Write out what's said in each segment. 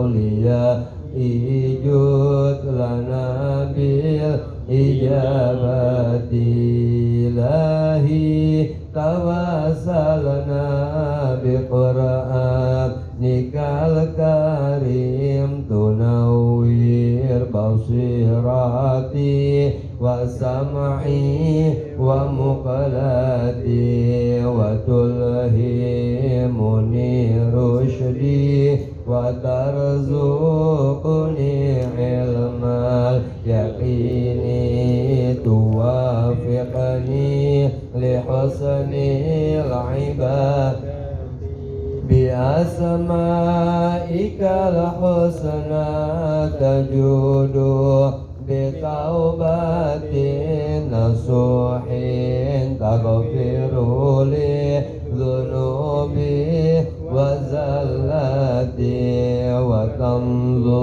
awliyai jud lana bil ijabati ilahi tawassalna biqur'anikal karim tunawwir basirati wa sam'i wa muqalati wa tulhimuni rusydi wa tarzuqni ilmal yaqini tuwafiqni li husnil ibad bi asma'ikal husna tajudu bi taubatin nasuhin taghfiru li dhunubi wa zallati wa tanzuruni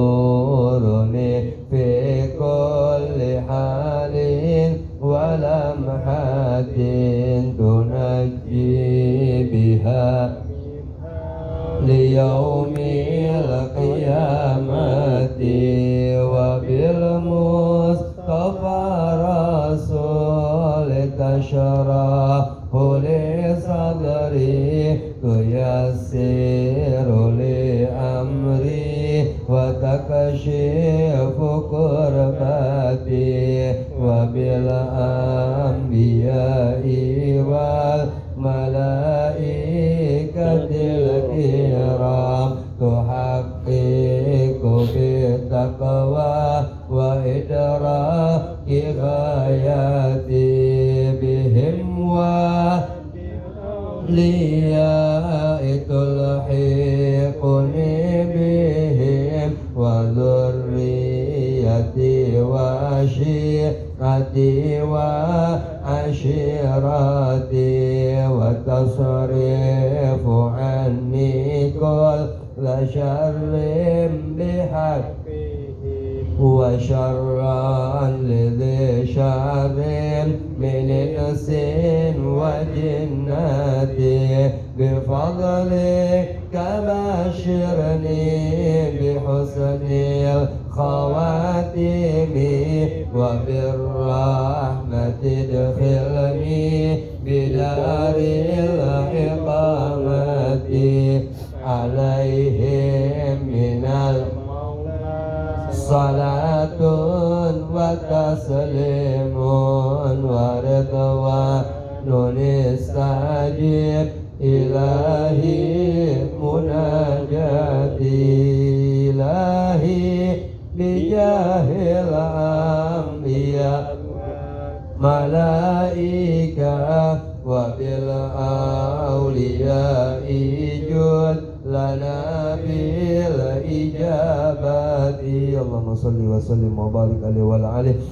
fi kulli halin wa lamhatin tunajji biha liyaumil qiyamati wa bil mustafa rasulika syarahu li sadri tuyassiru li amri wa takashifu kurbati wa bil anbiya'i wal malaikatil kiram tuhaqqiqu bitaqwa wa idraki ghayati bihim wa liyaitul hiquni bihim wa dhurriyati wa syi'ati wa ashirati wa tasrifu anni kulla syarrin bihaqqihim wa syarran lidhi syarrin min insin wa jinnati bifadlika bashirni bihusnil khawatimi wa birrahmati dkhilni bidaril iqamati alaihim minal salatun wa taslimun wa ridwanun istajib ilahi munajati ilahi bijahil anbiya malaika wa bil awliya ijud lana bil ijabati Allahumma salli wa sallim wa barik alaihi wa ala alihi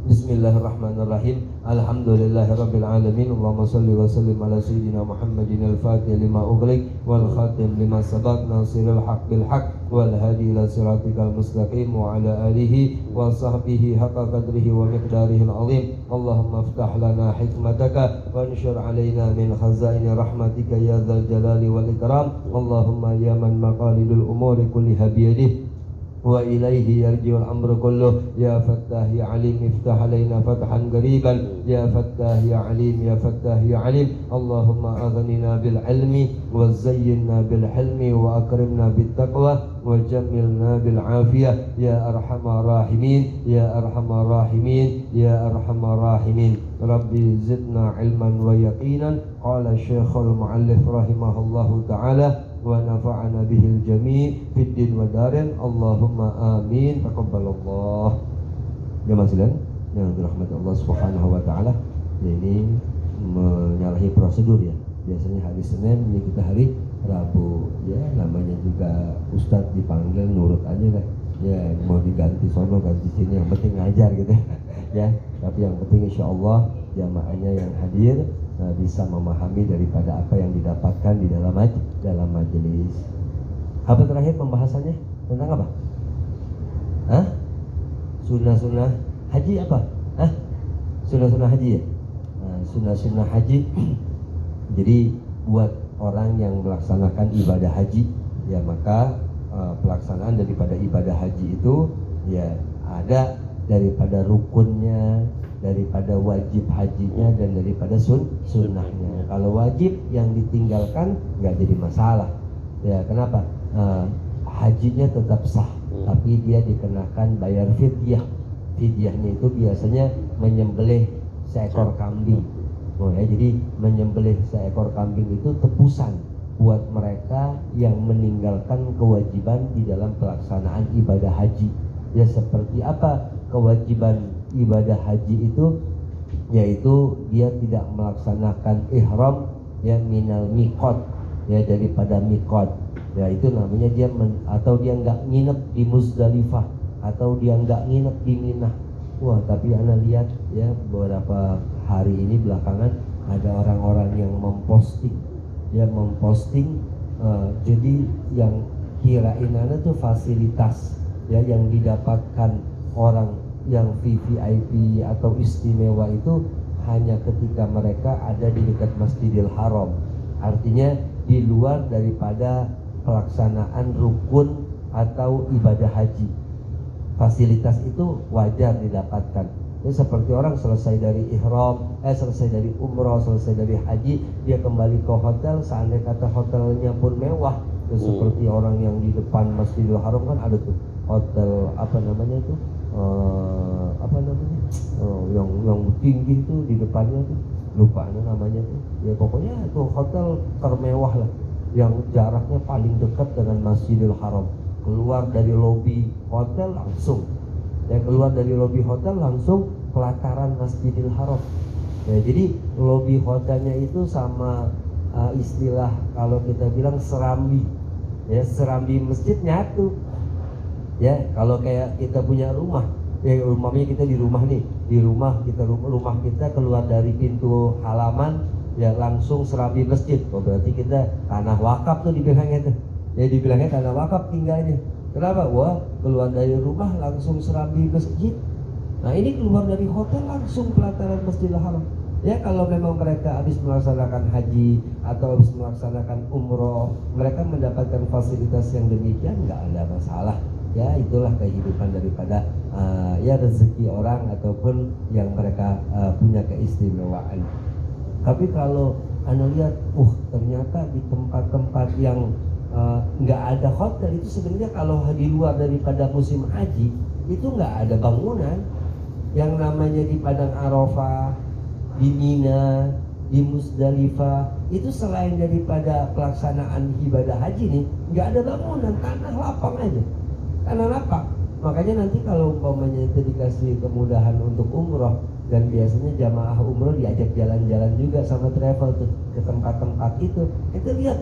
Bismillahirrahmanirrahim. Alhamdulillahirabbil alamin. Allahumma shalli wa sallim ala sayyidina Muhammadin al-fatih lima ughliq wal khatim lima sabaq nasiril haqq bil haqq wal hadi ila siratikal mustaqim wa ala alihi wa sahbihi haqqa qadrihi wa miqdarihi al-azim. Allahumma iftah lana hikmataka wa anshur alaina min khazaini rahmatika ya dzal jalali wal ikram. Allahumma ya man maqalidul umuri kulliha bi yadihi wa ilaihi yarji'ul amru kulluh ya fattah ya alim iftah alaina fathan qariban ya fattah ya alim ya fattah ya alim. Allahumma aghnina bil ilmi wa zayyinna bil hilmi wa akrimna bit taqwa wa jammilna bil afiyah ya arhamar rahimin ya arhamar rahimin ya arhamar rahimin. Rabbi zidna ilman wa yaqinan. Qala Syekhul Muallif rahimahullahu ta'ala wa nafa'ana bihil jami' fid din wa darin. Allahumma amin. Taqabbalallah. Jemaah sekalian yang dirahmati Allah Subhanahu wa taala, ini menyalahi prosedur ya. Biasanya hari Senin, ini kita hari Rabu. Ya, namanya juga ustadz dipanggil nurut aja lah. Ya, mau diganti sono ganti sini, yang penting ngajar gitu ya. Tapi yang penting insyaallah jamaahnya yang hadir bisa memahami daripada apa yang didapatkan di dalam majelis. Apa terakhir pembahasannya tentang apa? Hah? Sunnah-sunnah haji apa? Hah? Sunnah-sunnah haji ya? Nah, sunnah-sunnah haji. Jadi buat orang yang melaksanakan ibadah haji ya, maka pelaksanaan daripada ibadah haji itu ya ada daripada rukunnya, daripada wajib hajinya, dan daripada sunnahnya. Kalau wajib yang ditinggalkan nggak jadi masalah. Ya kenapa? Hajinya tetap sah, tapi dia dikenakan bayar fidyah. Fidyahnya itu biasanya menyembelih seekor kambing. Oh ya, jadi menyembelih seekor kambing itu tebusan buat mereka yang meninggalkan kewajiban di dalam pelaksanaan ibadah haji. Ya seperti apa kewajiban ibadah haji itu? Yaitu dia tidak melaksanakan ihram ya minal miqat, ya daripada miqat. Ya itu namanya dia atau dia nggak nginep di Muzdalifah, atau dia nggak nginep di Mina. Wah, tapi Anda lihat ya beberapa hari ini belakangan ada orang-orang yang memposting jadi yang kirain Anda tuh fasilitas ya yang didapatkan orang yang VVIP atau istimewa itu hanya ketika mereka ada di dekat Masjidil Haram. Artinya di luar daripada pelaksanaan rukun atau ibadah haji. Fasilitas itu wajar didapatkan. Jadi seperti orang selesai dari ihram, selesai dari umrah, selesai dari haji, dia kembali ke hotel, seandainya kata hotelnya pun mewah. Itu seperti orang yang di depan Masjidil Haram kan ada tuh hotel apa namanya itu? Yang tinggi itu di depannya tuh, lupa namanya tuh. Ya pokoknya itu hotel termewah lah, yang jaraknya paling dekat dengan Masjidil Haram. Keluar dari lobi hotel langsung pelataran Masjidil Haram. Ya, jadi lobi hotelnya itu sama istilah kalau kita bilang serambi. Ya, serambi masjid nyatu. Ya, kalau kayak kita punya rumah, ya umpamanya kita di rumah nih, rumah kita keluar dari pintu halaman ya langsung serambi masjid. Oh, berarti kita tanah wakaf tuh dibilangnya tuh. Ya dibilangnya tanah wakaf tinggalnya. Kenapa? Wah, keluar dari rumah langsung serambi masjid. Nah, ini keluar dari hotel langsung pelataran Masjidil Haram. Ya kalau memang mereka habis melaksanakan haji atau habis melaksanakan umroh, mereka mendapatkan fasilitas yang demikian, nggak ada masalah. Ya itulah kehidupan daripada ya rezeki orang ataupun yang mereka punya keistimewaan. Tapi kalau Anda lihat, ternyata di tempat-tempat yang nggak ada hotel itu sebenarnya kalau di luar daripada musim haji itu nggak ada bangunan. Yang namanya di Padang Arafah, di Mina, di Muzdalifah, itu selain daripada pelaksanaan ibadah haji nih, nggak ada bangunan, tanah lapang aja, tanah lapang. Makanya nanti kalau umpamanya itu dikasih kemudahan untuk umroh, dan biasanya jamaah umroh diajak jalan-jalan juga sama travel tuh ke tempat-tempat itu, kita lihat,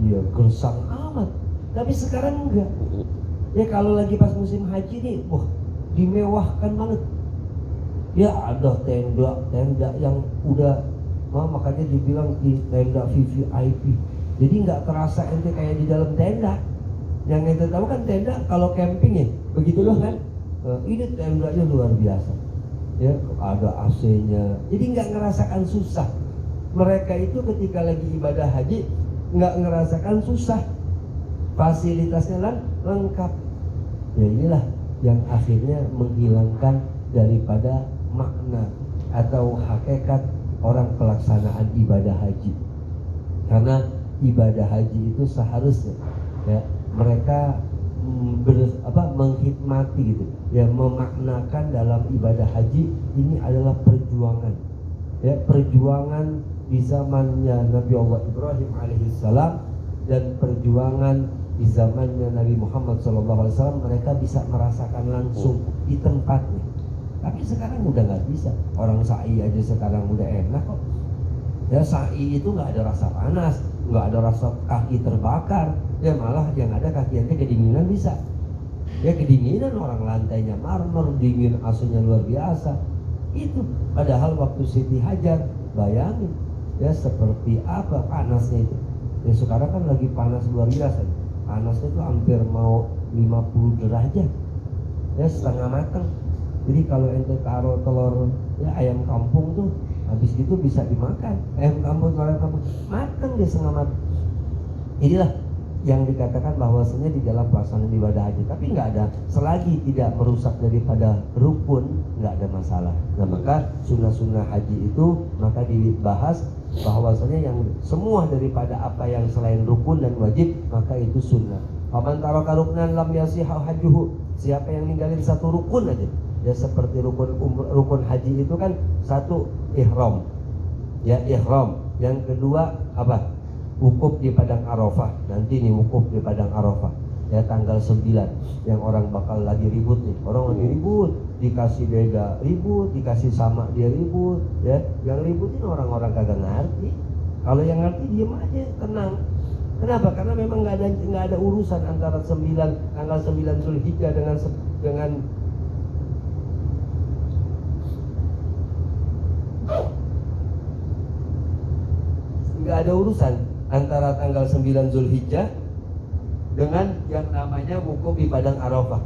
iya gersang amat. Tapi sekarang enggak. Ya kalau lagi pas musim haji nih, dimewahkan banget. Ya ada tenda yang udah, makanya dibilang di tenda VVIP. Jadi nggak terasa ente kayak di dalam tenda. Yang ente tahu kan tenda kalau camping ya, begitu loh kan. Ini tendanya luar biasa. Ya ada AC-nya. Jadi nggak ngerasakan susah. Mereka itu ketika lagi ibadah haji nggak ngerasakan susah, fasilitasnya lengkap. Ya inilah yang akhirnya menghilangkan daripada makna atau hakikat orang pelaksanaan ibadah haji. Karena ibadah haji itu seharusnya ya mereka menghikmati gitu, ya memaknakan dalam ibadah haji ini adalah perjuangan. Ya, perjuangan di zamannya Nabi Allah Ibrahim alaihissalam dan perjuangan di zamannya Nabi Muhammad SAW, mereka bisa merasakan langsung di tempatnya. Tapi sekarang udah nggak bisa. Orang sa'i aja sekarang udah enak kok. Ya sa'i itu nggak ada rasa panas, nggak ada rasa kaki terbakar. Ya malah yang ada kaki ente kedinginan bisa. Ya kedinginan, orang lantainya marmer, dingin, AC-nya luar biasa. Itu padahal waktu Siti Hajar, bayangin ya seperti apa panasnya itu. Ya sekarang kan lagi panas luar biasa. Panasnya itu hampir mau 50 derajat. Ya setengah matang. Jadi kalau ente taruh telur ya ayam kampung tuh habis itu bisa dimakan. Ayam kampung matang dia setengah matang. Inilah yang dikatakan bahwasanya di dalam pelaksanaan ibadah haji, tapi nggak ada, selagi tidak merusak daripada rukun, nggak ada masalah. Nah maka sunnah-sunnah haji itu maka dibahas bahwasanya yang semua daripada apa yang selain rukun dan wajib maka itu sunnah. Faman taraka ruknan lam yasihhu hajjuhu. Siapa yang ninggalin satu rukun aja, ya seperti rukun haji itu kan satu ihram, ya ihram. Yang kedua apa? Wukuf di Padang Arafah. Nanti nih wukuf di Padang Arafah, ya tanggal 9 yang orang bakal lagi ribut nih. Orang lagi ribut, dikasih beda ribut, dikasih sama dia ribut, ya. Yang ribut ini orang-orang kagak ngerti. Kalau yang ngerti diem aja, tenang. Kenapa? Karena memang nggak ada urusan antara tanggal 9 Zulhijjah dengan nggak ada urusan antara tanggal 9 Zulhijjah dengan yang namanya wukuf di Padang Arafah.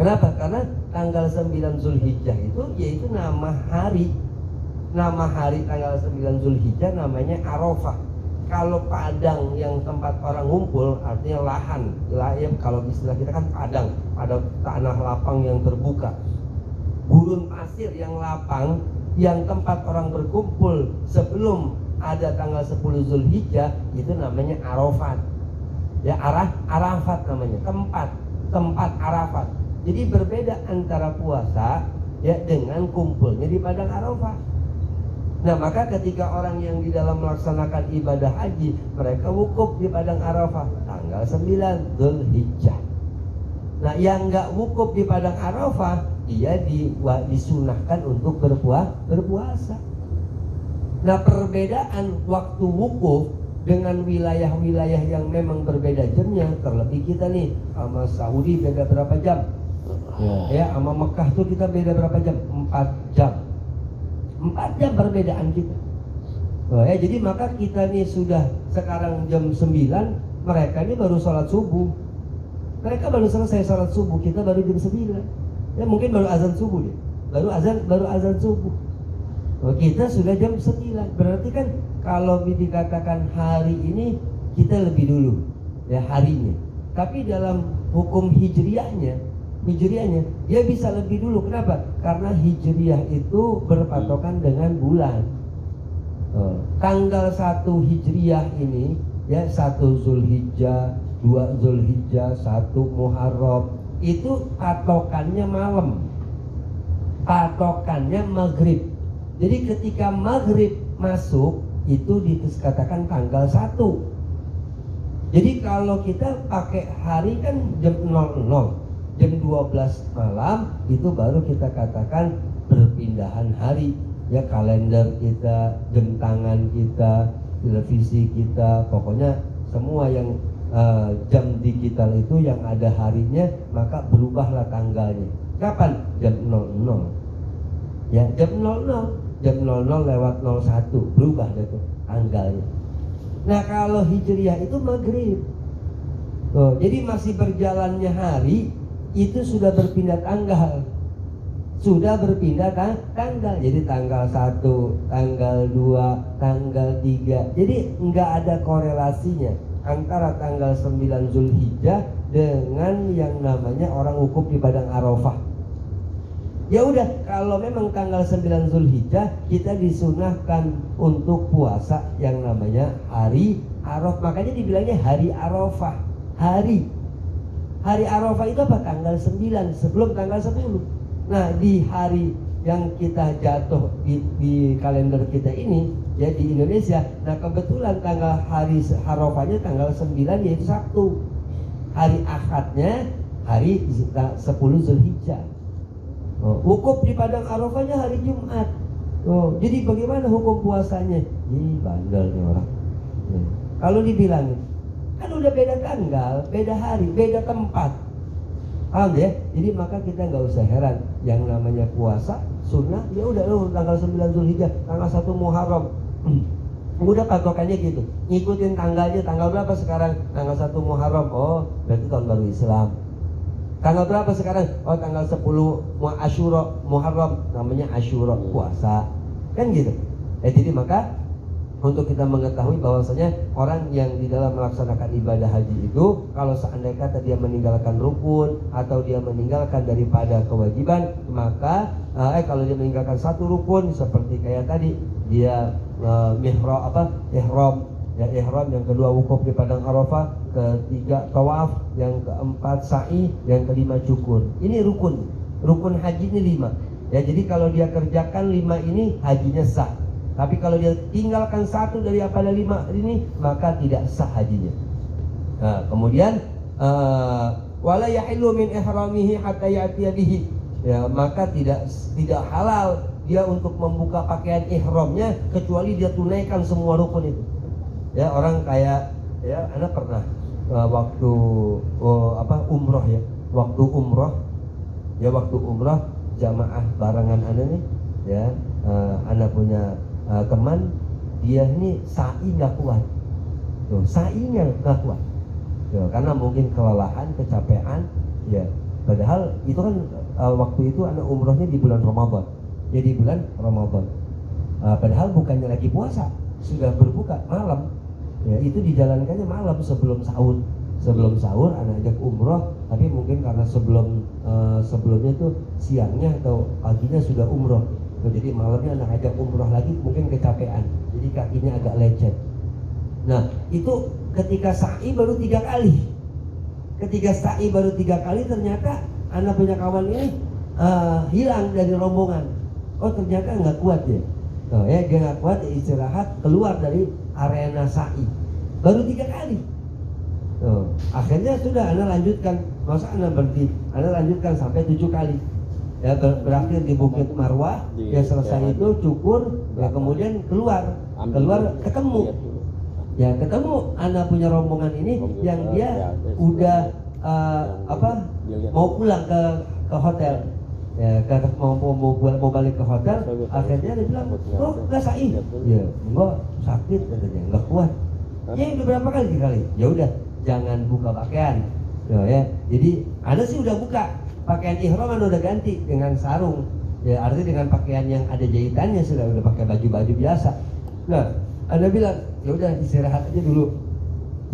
Kenapa? Karena tanggal 9 Zulhijjah itu yaitu nama hari tanggal 9 Zulhijjah namanya Arafah. Kalau padang yang tempat orang ngumpul artinya lahan, ya, kalau istilah kita kan padang, ada tanah lapang yang terbuka. Gurun pasir yang lapang, yang tempat orang berkumpul sebelum ada tanggal 10 Zulhijjah itu namanya Arafat. Ya, Arafat namanya, tempat Arafat. Jadi berbeda antara puasa ya dengan kumpulnya di Padang Arafah. Nah maka ketika orang yang di dalam melaksanakan ibadah haji, mereka wukuf di Padang Arafah tanggal 9 Zulhijjah. Nah yang nggak wukuf di Padang Arafah, dia disunahkan untuk berpuasa. Nah perbedaan waktu wukuf dengan wilayah-wilayah yang memang berbeda jamnya, terlebih kita nih sama Saudi beda berapa jam? Ya sama Mekah tuh kita beda berapa jam? 4 jam. 4 jam perbedaan kita. Ya, jadi maka kita nih sudah sekarang jam 9, mereka ini baru sholat subuh. Mereka baru selesai sholat subuh, kita baru jam 9. Ya mungkin baru azan subuh deh. Baru azan subuh. Kita sudah jam 9. Berarti kan kalau dikatakan hari ini kita lebih dulu ya harinya. Tapi dalam hukum hijriahnya dia bisa lebih dulu. Kenapa? Karena hijriah itu berpatokan dengan bulan. Tanggal 1 hijriah ini ya 1 Zulhijjah, 2 Zulhijjah, 1 Muharram, itu patokannya malam. Patokannya maghrib. Jadi ketika maghrib masuk itu dikatakan tanggal 1. Jadi kalau kita pakai hari kan jam 00, jam 12 malam itu baru kita katakan perpindahan hari. Ya kalender kita, jam tangan kita, televisi kita, pokoknya semua yang jam digital itu yang ada harinya maka berubahlah tanggalnya. Kapan? Jam 00. Ya jam 00 lewat 01 berubah itu tanggalnya. Nah kalau hijriah itu maghrib. Jadi masih berjalannya hari itu sudah berpindah tanggal. Jadi tanggal 1, tanggal 2, tanggal 3. Jadi enggak ada korelasinya antara tanggal 9 Zulhijjah dengan yang namanya orang wukuf di Padang Arafah. Ya udah, kalau memang tanggal 9 Zulhijjah kita disunahkan untuk puasa yang namanya hari Arafah. Makanya dibilangnya hari Arafah. Hari Arafah itu apa? Tanggal 9 sebelum tanggal 10. Nah di hari yang kita jatuh di kalender kita ini ya di Indonesia, nah kebetulan tanggal hari Arafahnya tanggal 9 yaitu Sabtu. Hari Ahadnya hari 10 Zulhijjah. Wukuf di Padang Arafahnya hari Jumat. Jadi bagaimana hukum puasanya? Bandel nih orang. Kalau dibilangin kan udah beda tanggal, beda hari, beda tempat. Paham ya? Jadi maka kita nggak usah heran. Yang namanya puasa sunnah ya udah tanggal 9 Zulhijjah, tanggal 1 Muharram. Udah patokannya gitu. Ngikutin tanggalnya, tanggal berapa sekarang? Tanggal 1 Muharram. Oh, berarti tahun baru Islam. Tanggal berapa sekarang? Oh, tanggal 10 Asyura Muharram, namanya Asyura, puasa. Kan gitu. Jadi maka untuk kita mengetahui bahwasanya orang yang di dalam melaksanakan ibadah haji itu, kalau seandainya kata dia meninggalkan rukun atau dia meninggalkan daripada kewajiban, maka kalau dia meninggalkan satu rukun seperti kayak tadi dia ihram, yang kedua wukuf di padang Arafah, ketiga tawaf, yang keempat sa'i, yang kelima cukur. Ini rukun haji ini 5. Ya, jadi kalau dia kerjakan 5 ini hajinya sah. Tapi kalau dia tinggalkan satu dari daripada 5 ini, maka tidak sah hajinya. Nah, kemudian wala yahillu min ihramihi hatta ya'tiya bihi. Ya, maka tidak halal dia untuk membuka pakaian ihramnya kecuali dia tunaikan semua rukun itu. Ya, orang kayak ya, Anda pernah waktu umroh ya. Waktu umroh jamaah barengan Anda nih ya, Anda punya teman, dia ini sa'i nggak kuat, sa'inya nggak kuat, karena mungkin kelelahan, kecapean, ya. Padahal itu kan waktu itu anak umrohnya di bulan Ramadan, jadi bulan Ramadan. Padahal bukannya lagi puasa, sudah berbuka malam, ya itu dijalankannya malam sebelum sahur. Sebelum sahur anak ajak umroh, tapi mungkin karena sebelumnya tuh siangnya atau paginya sudah umroh. Jadi malamnya anak ajak umroh lagi, mungkin kecapean, jadi kakinya agak lecet. Nah itu ketika sa'i baru 3 kali. Ternyata anak punya kawan ini hilang dari rombongan. Oh ternyata nggak kuat dia. Dia nggak kuat, dia istirahat, keluar dari arena sa'i. Baru 3 kali. Akhirnya sudah anak lanjutkan. Masa anak berhenti? Anak lanjutkan sampai 7 kali. Ya, berakhir di Bukit Marwah, dia selesai itu cukur, ya kemudian keluar ketemu anak punya rombongan ini yang dia udah mau pulang ke hotel, ya mau balik ke hotel. Akhirnya dia bilang, oh nggak sa'i, ya enggak, sakit katanya, nggak kuat. Ya udah berapa kali? Ya udah, jangan buka pakaian, ya. Jadi ada sih udah buka pakaian ihram, udah ganti dengan sarung, ya artinya dengan pakaian yang ada jahitannya, sudah pakai baju biasa. Nah Anda bilang ya udah istirahat aja dulu,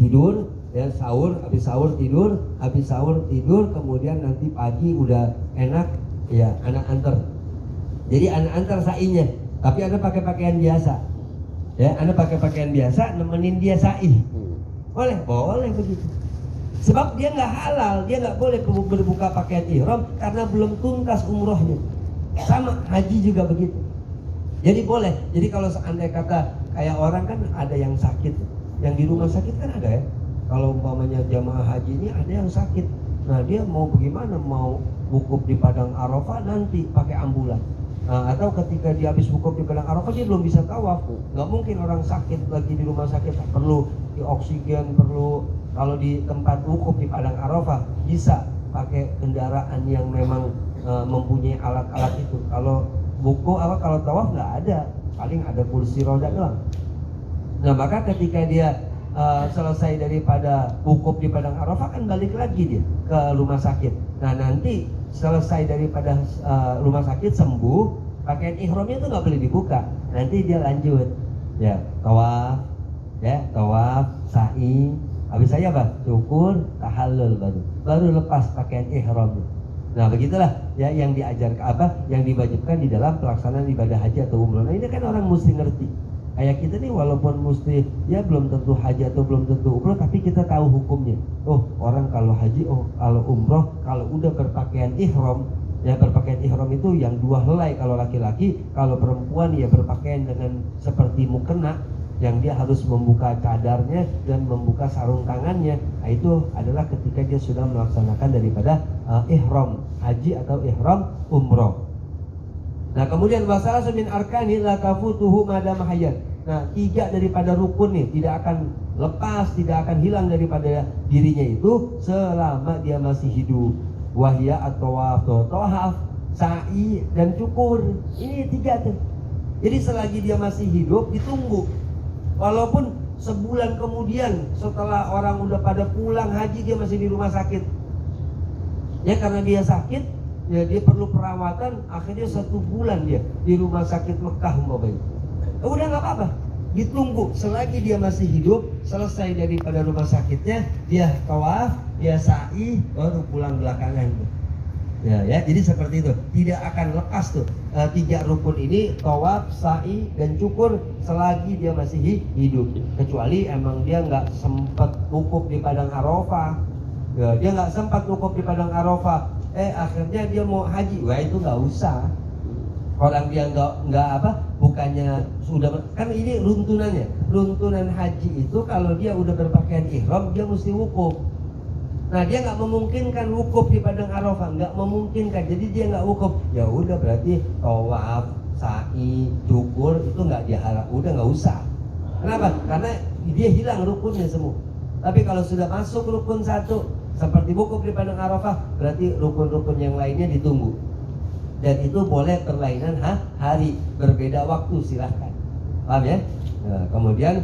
tidur ya, habis sahur tidur, kemudian nanti pagi udah enak ya anak antar. Jadi anak antar sa'inya, tapi Anda pakai pakaian biasa ya, Anda pakai pakaian biasa nemenin dia sa'i, boleh begitu. Sebab dia nggak halal, dia nggak boleh berbuka pakaian ihram karena belum tuntas umrohnya. Sama haji juga begitu. Jadi boleh. Jadi kalau seandainya kata kayak orang kan ada yang sakit, yang di rumah sakit kan ada ya. Kalau umpamanya jamaah haji ini ada yang sakit. Nah dia mau bagaimana? Mau wukuf di padang Arafah nanti pakai ambulan. Atau ketika dia habis wukuf di padang Arafah dia belum bisa tawaf. Nggak mungkin orang sakit lagi di rumah sakit, perlu di oksigen, perlu. Kalau di tempat wukuf di padang Arafah bisa pakai kendaraan yang memang mempunyai alat-alat itu. Kalau kalau tawaf nggak ada, paling ada kursi roda doang. Nah maka ketika dia selesai daripada wukuf di padang Arafah kan balik lagi dia ke rumah sakit. Nah nanti selesai daripada rumah sakit sembuh, pakaian ihramnya itu nggak boleh dibuka. Nanti dia lanjut ya tawaf, sa'i. Habis saya cukur, tahallul baru lepas pakaian ihram. Nah begitulah ya yang diajarkan yang diwajibkan di dalam pelaksanaan ibadah haji atau umroh. Nah ini kan orang mesti ngerti. Kayak kita nih walaupun mesti ya belum tentu haji atau belum tentu umroh, tapi kita tahu hukumnya. Oh orang kalau haji, kalau umroh, kalau udah berpakaian ihram, ya berpakaian ihram itu yang 2 helai kalau laki-laki, kalau perempuan ya berpakaian dengan seperti mukena, yang dia harus membuka cadarnya dan membuka sarung tangannya. Nah, itu adalah ketika dia sudah melaksanakan daripada ihram haji atau ihram umroh. Nah kemudian wasalah min arkani la tafutuhu madam hayat. Nah 3 daripada rukun nih tidak akan lepas, tidak akan hilang daripada dirinya itu selama dia masih hidup. Wahya atau tawaf, sa'i dan cukur. Ini 3 tuh. Jadi selagi dia masih hidup ditunggu. Walaupun sebulan kemudian setelah orang udah pada pulang haji dia masih di rumah sakit. Ya karena dia sakit, ya dia perlu perawatan, akhirnya 1 bulan dia di rumah sakit Mekah umpamanya. Udah nggak apa-apa. ditunggu selagi dia masih hidup, selesai daripada rumah sakitnya, dia tawaf, dia sa'i, baru pulang belakangan tuh. Ya, jadi seperti itu, tidak akan lepas tuh 3 rukun ini, tawaf, sa'i, dan cukur selagi dia masih hidup. Kecuali emang dia nggak sempat wukuf di padang Arafah, ya, dia nggak sempat wukuf di padang Arafah, akhirnya dia mau haji, wah itu nggak usah. Orang dia bukannya sudah, kan ini runtunannya, runtunan haji itu kalau dia udah berpakaian ihram dia mesti wukuf. Nah dia nggak memungkinkan wukuf di padang Arafah, nggak memungkinkan, jadi dia nggak wukuf. Ya udah berarti tawaf, sa'i, cukur itu nggak diharap, udah nggak usah. Kenapa? Karena dia hilang rukunnya semua. Tapi kalau sudah masuk rukun 1 seperti wukuf di padang Arafah, berarti rukun-rukun yang lainnya ditunggu. Dan itu boleh berlainan hari, berbeda waktu, silahkan. Paham ya? Nah, kemudian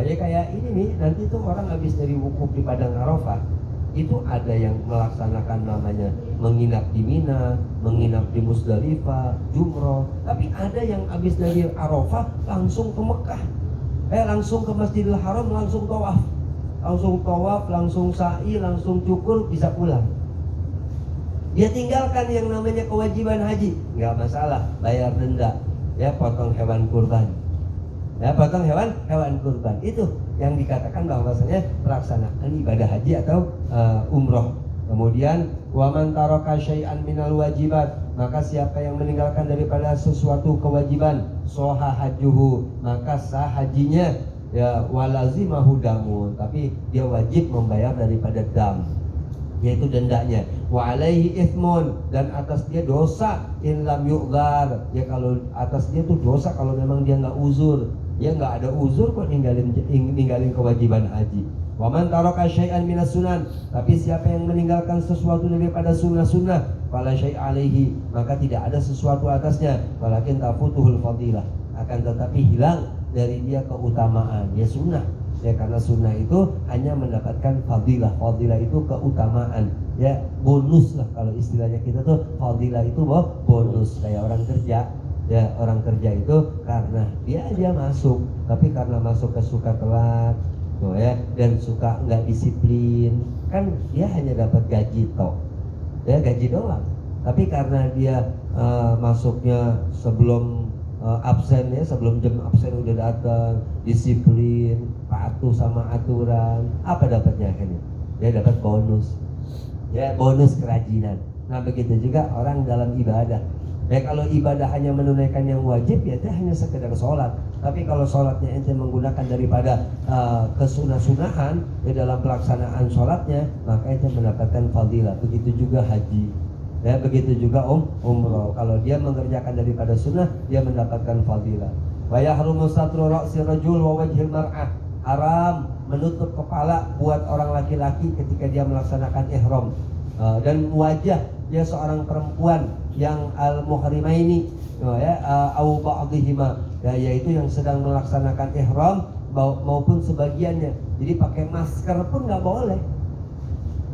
ya kayak ini nih, nanti tuh orang habis dari wukuf di padang Arafah, itu ada yang melaksanakan namanya menginap di Mina, menginap di Musdalifah, Jumroh. Tapi ada yang habis dari Arafah langsung ke Mekah, langsung ke Masjidil Haram, langsung tawaf, langsung sa'i, langsung cukur, bisa pulang. Dia tinggalkan yang namanya kewajiban haji, nggak masalah, bayar denda, ya potong hewan kurban, potong hewan kurban. Itu yang dikatakan bahwasanya pelaksanaan ibadah haji atau umroh. Kemudian waman taraka syai'an minal wajibat, maka siapa yang meninggalkan daripada sesuatu kewajiban, soha hajuhu, maka sah hajinya, ya walazimahu damun, tapi dia wajib membayar daripada dam, yaitu dendanya. Wa alaihi ithmun, dan atas dia dosa in lam yu'dzar, ya kalau atas dia tuh dosa kalau memang dia nggak uzur. Ya nggak ada uzur kok ninggalin kewajiban haji. Wa man taraka syai'an minas sunan, tapi siapa yang meninggalkan sesuatu daripada sunnah-sunnah, fala syai' alaihi, maka tidak ada sesuatu atasnya, walakin tafutuhul fadilah, akan tetapi hilang dari dia keutamaan. Ya sunnah, ya karena sunnah itu hanya mendapatkan fadilah. Fadilah itu keutamaan, ya bonus lah kalau istilahnya kita tuh. Fadilah itu bonus, kayak orang kerja. Ya orang kerja itu karena dia masuk, tapi karena masuk suka telat tuh ya, dan suka nggak disiplin, kan dia hanya dapat gaji ya gaji doang. Tapi karena dia masuknya sebelum absen, ya sebelum jam absen udah datang, disiplin, patuh sama aturan, apa dapatnya akhirnya? Dia dapat bonus, ya bonus kerajinan. Nah begitu juga orang dalam ibadah. Ya kalau ibadah hanya menunaikan yang wajib, ya itu hanya sekedar sholat. Tapi kalau sholatnya ente menggunakan daripada kesunah-sunahan ya dalam pelaksanaan sholatnya, maka ente mendapatkan fadilah. Begitu juga haji, ya begitu juga umroh. Kalau dia mengerjakan daripada sunnah, dia mendapatkan fadilah. Wa yahrumu satru ra'si rajul wa wajhil mar'ah, haram menutup kepala buat orang laki-laki ketika dia melaksanakan ihram, dan wajah dia seorang perempuan yang al-muhrimaini, au ba'dihima, yaitu yang sedang melaksanakan ihram maupun sebagiannya. Jadi pakai masker pun nggak boleh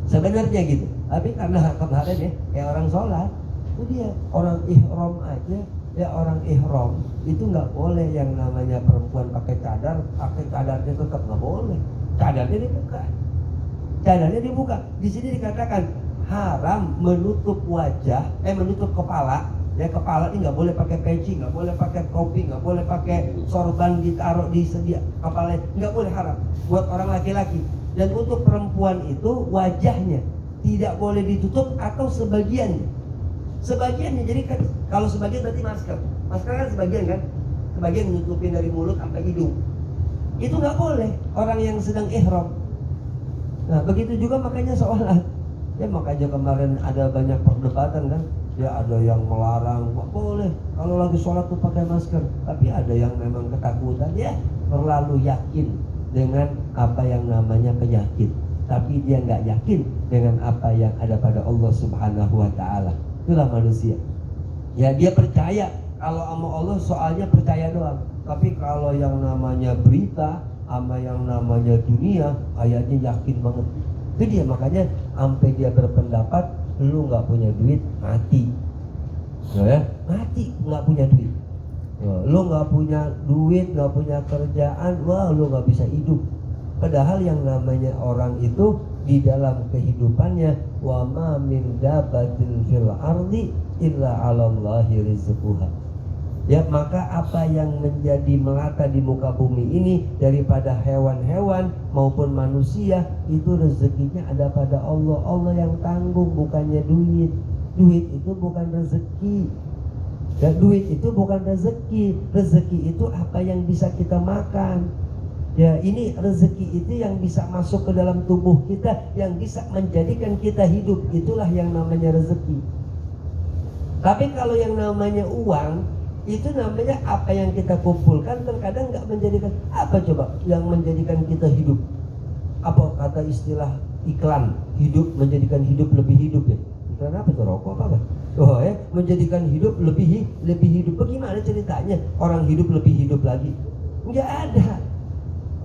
sebenarnya gitu. Tapi karena kemarin ya kayak orang sholat, itu dia orang ihram aja, ya orang ihram itu nggak boleh yang namanya perempuan pakai cadarnya tetap nggak boleh. Cadarnya dibuka. Di sini dikatakan haram menutup wajah, menutup kepala. Ya kepala ini nggak boleh pakai peci, nggak boleh pakai kopi, nggak boleh pakai sorban ditaruh di sedia kepala, nggak boleh, haram buat orang laki-laki. Dan untuk perempuan itu wajahnya tidak boleh ditutup atau sebagiannya. Jadi kan kalau sebagian berarti masker kan sebagian kan, sebagian menutupin dari mulut sampai hidung. Itu nggak boleh orang yang sedang ihram. Nah begitu juga makanya sholat. Ya makanya kemarin ada banyak perdebatan kan. Ya ada yang melarang, nggak boleh kalau lagi sholat tuh pakai masker. Tapi ada yang memang ketakutan, ya terlalu yakin dengan apa yang namanya penyakit, tapi dia nggak yakin dengan apa yang ada pada Allah Subhanahu wa Ta'ala. Itulah manusia. Ya dia percaya kalau sama Allah, soalnya percaya doang. Tapi kalau yang namanya berita sama yang namanya dunia, kayaknya yakin banget. Itu dia, makanya sampai dia berpendapat lu nggak punya duit mati, ya mati nggak punya duit. Lo nggak punya duit, nggak punya kerjaan, wah lo nggak bisa hidup. Padahal yang namanya orang itu di dalam kehidupannya, wa ma min dabatin fil ardi illa 'alallahi rizquha. Ya, maka apa yang menjadi melata di muka bumi ini daripada hewan-hewan maupun manusia, itu rezekinya ada pada Allah. Allah yang tanggung, bukannya duit. Duit itu bukan rezeki. Dan duit itu bukan rezeki. Rezeki itu apa yang bisa kita makan. Ya, ini rezeki itu yang bisa masuk ke dalam tubuh kita, yang bisa menjadikan kita hidup. Itulah yang namanya rezeki. Tapi kalau yang namanya uang, itu namanya apa yang kita kumpulkan, terkadang nggak menjadikan. Apa coba yang menjadikan kita hidup? Apa kata istilah iklan, hidup, menjadikan hidup lebih hidup ya? Iklan apa tuh, rokok apa kan? Oh ya, menjadikan hidup lebih hidup. Bagaimana ceritanya orang hidup lebih hidup lagi? Nggak ada.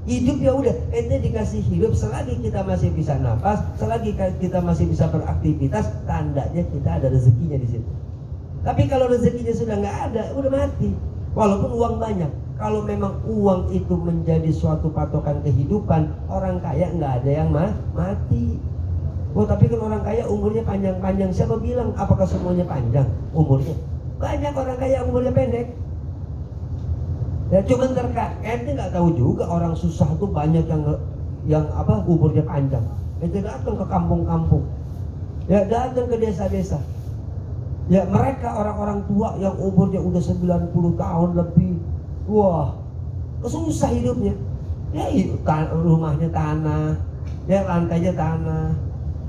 Hidup ya udah, ente dikasih hidup selagi kita masih bisa nafas, selagi kita masih bisa beraktivitas, tandanya kita ada rezekinya di situ. Tapi kalau rezekinya sudah nggak ada, udah mati. Walaupun uang banyak, kalau memang uang itu menjadi suatu patokan kehidupan, orang kaya nggak ada yang mati. Oh, tapi kan orang kaya umurnya panjang-panjang. Siapa bilang apakah semuanya panjang umurnya? Banyak orang kaya umurnya pendek. Ya cuma ente nggak tahu juga orang susah tuh banyak yang apa umurnya panjang. Ente datang ke kampung-kampung, ya datang ke desa-desa. Ya mereka orang-orang tua yang umurnya udah 90 tahun lebih, wah susah hidupnya. Ya rumahnya tanah, ya lantainya tanah,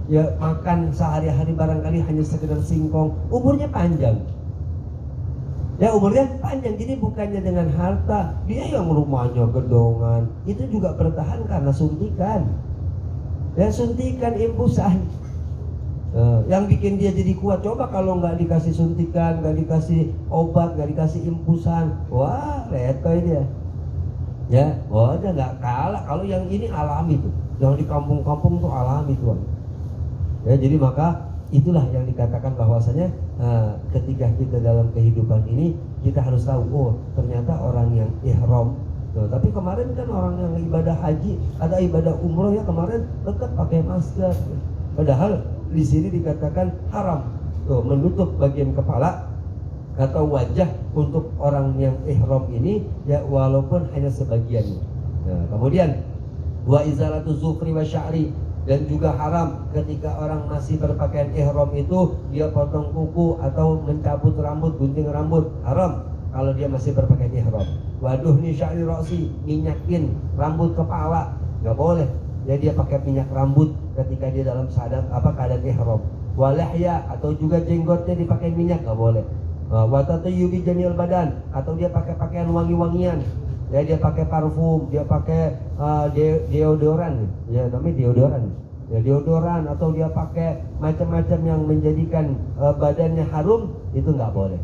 ya makan sehari-hari barangkali hanya sekedar singkong. Umurnya panjang. Ya umurnya panjang, jadi bukannya dengan harta. Dia yang rumahnya gedongan, itu juga bertahan karena suntikan. Ya suntikan, impusan. Yang bikin dia jadi kuat. Coba kalau nggak dikasih suntikan, nggak dikasih obat, nggak dikasih impusan, wah letoy dia. Ya, wah dia nggak kalah. Kalau yang ini alami tuh, yang di kampung-kampung tuh alami tuh. Ya jadi maka itulah yang dikatakan bahwasanya ketika kita dalam kehidupan ini kita harus tahu, oh ternyata orang yang ihram. Tapi kemarin kan orang yang ibadah haji, ada ibadah umroh ya kemarin tetap pakai masker. Padahal di sini dikatakan haram menutup bagian kepala atau wajah untuk orang yang ihram ini, ya walaupun hanya sebagiannya. Nah, kemudian wa izalatu zufri wa sya'ri, dan juga haram ketika orang masih berpakaian ihram itu dia potong kuku atau mencabut rambut, gunting rambut, haram kalau dia masih berpakaian ihram. Waduh ni sya'ri ra'si, minyakin rambut kepala, nggak boleh. Ya dia pakai minyak rambut ketika dia dalam keadaan ihram. Walahya, atau juga jenggotnya dipakai minyak, nggak boleh. Wa tatayyubi jamil badan, atau dia pakai pakaian wangi-wangian. Ya dia pakai parfum, dia pakai deodoran, ya namanya deodoran. Ya deodoran, atau dia pakai macam-macam yang menjadikan badannya harum, itu nggak boleh.